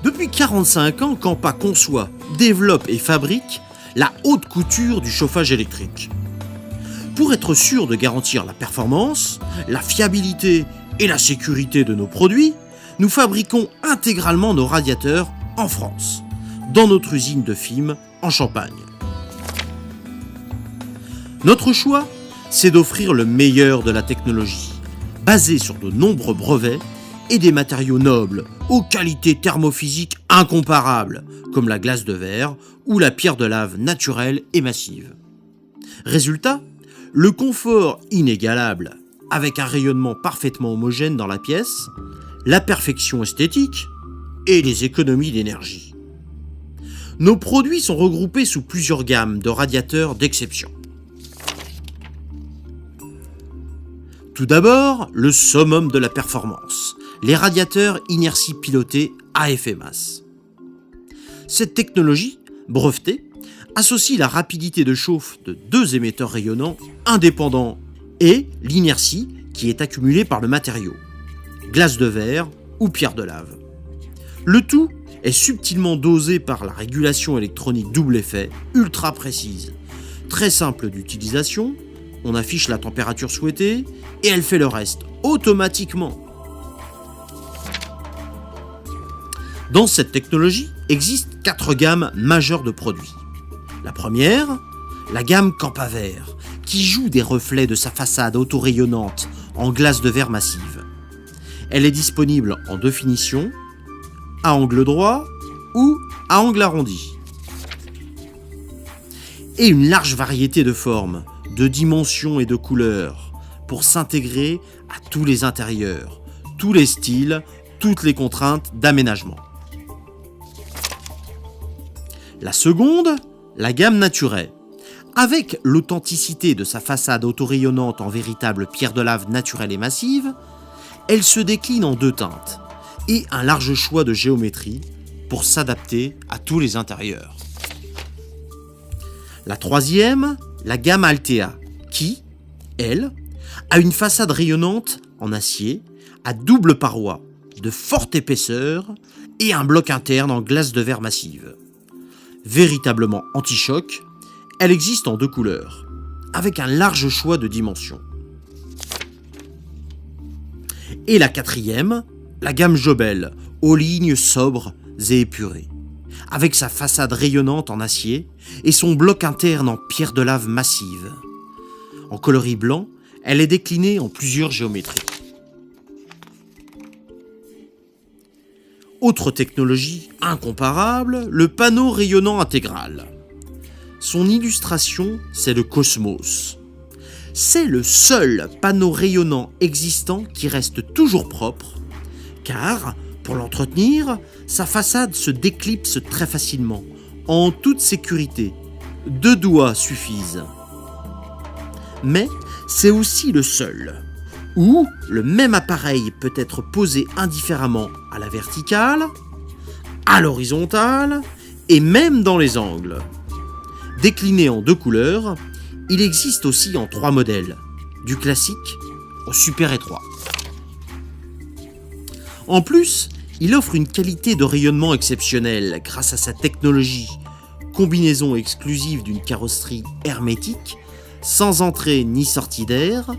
Depuis 45 ans, Campa conçoit, développe et fabrique la haute couture du chauffage électrique. Pour être sûr de garantir la performance, la fiabilité et la sécurité de nos produits, nous fabriquons intégralement nos radiateurs en France, dans notre usine de Fismes en Champagne. Notre choix, c'est d'offrir le meilleur de la technologie, basé sur de nombreux brevets et des matériaux nobles, aux qualités thermophysiques incomparables, comme la glace de verre ou la pierre de lave naturelle et massive. Résultat, le confort inégalable, avec un rayonnement parfaitement homogène dans la pièce, la perfection esthétique et les économies d'énergie. Nos produits sont regroupés sous plusieurs gammes de radiateurs d'exception. Tout d'abord, le summum de la performance, les radiateurs inertie pilotée à effet masse. Cette technologie, brevetée, associe la rapidité de chauffe de deux émetteurs rayonnants indépendants et l'inertie qui est accumulée par le matériau, glace de verre ou pierre de lave. Le tout est subtilement dosé par la régulation électronique double effet ultra précise. Très simple d'utilisation, on affiche la température souhaitée et elle fait le reste automatiquement. Dans cette technologie existent 4 gammes majeures de produits. La première, la gamme Campa Vert, qui joue des reflets de sa façade autorayonnante en glace de verre massive. Elle est disponible en 2 finitions, à angle droit ou à angle arrondi. Et une large variété de formes, de dimensions et de couleurs pour s'intégrer à tous les intérieurs, tous les styles, toutes les contraintes d'aménagement. La seconde, la gamme Naturel. Avec l'authenticité de sa façade autorayonnante en véritable pierre de lave naturelle et massive, elle se décline en 2 teintes et un large choix de géométrie pour s'adapter à tous les intérieurs. La troisième, la gamme Altea, qui, elle, a une façade rayonnante en acier à double paroi, de forte épaisseur et un bloc interne en glace de verre massive. Véritablement anti-choc, elle existe en 2 couleurs, avec un large choix de dimensions. Et la quatrième, la gamme Jobel, aux lignes sobres et épurées, avec sa façade rayonnante en acier et son bloc interne en pierre de lave massive. En coloris blanc, elle est déclinée en plusieurs géométries. Autre technologie incomparable, le panneau rayonnant intégral. Son illustration, c'est le Cosmos. C'est le seul panneau rayonnant existant qui reste toujours propre, car, pour l'entretenir, sa façade se déclipse très facilement, en toute sécurité. 2 doigts suffisent. Mais c'est aussi le seul, où le même appareil peut être posé indifféremment à la verticale, à l'horizontale et même dans les angles. Décliné en 2 couleurs, il existe aussi en 3 modèles, du classique au super étroit. En plus, il offre une qualité de rayonnement exceptionnelle grâce à sa technologie, combinaison exclusive d'une carrosserie hermétique, sans entrée ni sortie d'air,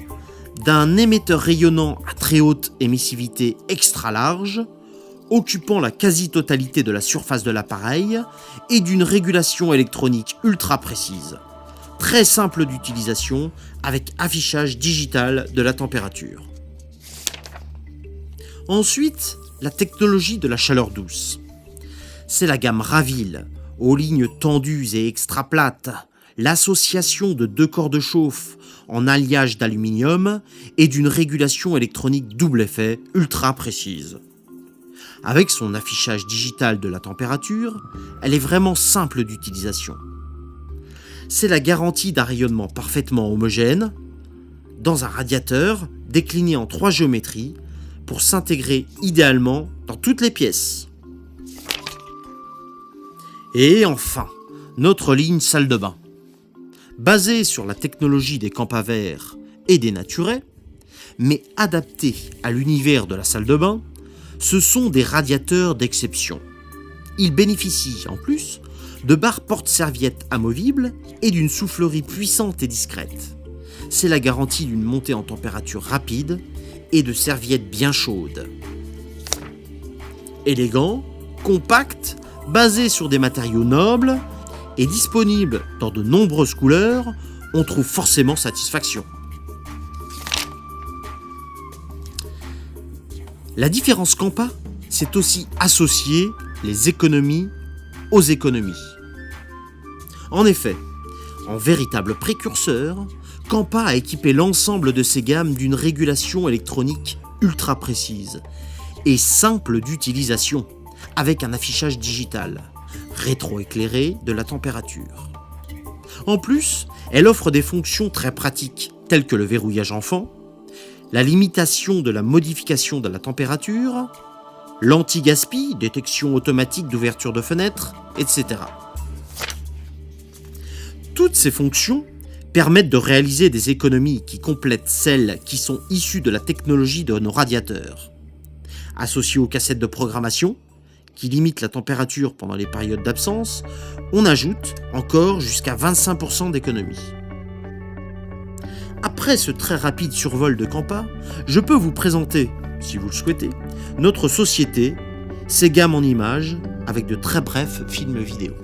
d'un émetteur rayonnant à très haute émissivité extra large, occupant la quasi-totalité de la surface de l'appareil, et d'une régulation électronique ultra précise, très simple d'utilisation avec affichage digital de la température. Ensuite, la technologie de la chaleur douce. C'est la gamme Ravil, aux lignes tendues et extra plates, l'association de 2 corps de chauffe en alliage d'aluminium et d'une régulation électronique double effet ultra précise. Avec son affichage digital de la température, elle est vraiment simple d'utilisation. C'est la garantie d'un rayonnement parfaitement homogène dans un radiateur décliné en 3 géométries pour s'intégrer idéalement dans toutes les pièces. Et enfin, notre ligne salle de bain. Basée sur la technologie des Campa Vert et des Naturel, mais adaptée à l'univers de la salle de bain, ce sont des radiateurs d'exception. Il bénéficie, en plus, de barres porte-serviettes amovibles et d'une soufflerie puissante et discrète. C'est la garantie d'une montée en température rapide et de serviettes bien chaudes. Élégant, compact, basé sur des matériaux nobles et disponible dans de nombreuses couleurs, on trouve forcément satisfaction. La différence Kampa, c'est aussi associer les économies aux économies. En effet, en véritable précurseur, Kampa a équipé l'ensemble de ses gammes d'une régulation électronique ultra précise et simple d'utilisation, avec un affichage digital, rétroéclairé de la température. En plus, elle offre des fonctions très pratiques, telles que le verrouillage enfant, la limitation de la modification de la température, l'anti-gaspi, détection automatique d'ouverture de fenêtres, etc. Toutes ces fonctions permettent de réaliser des économies qui complètent celles qui sont issues de la technologie de nos radiateurs. Associées aux cassettes de programmation, qui limitent la température pendant les périodes d'absence, on ajoute encore jusqu'à 25% d'économie. Après ce très rapide survol de Kampa, je peux vous présenter, si vous le souhaitez, notre société, ses gammes en images, avec de très brefs films vidéo.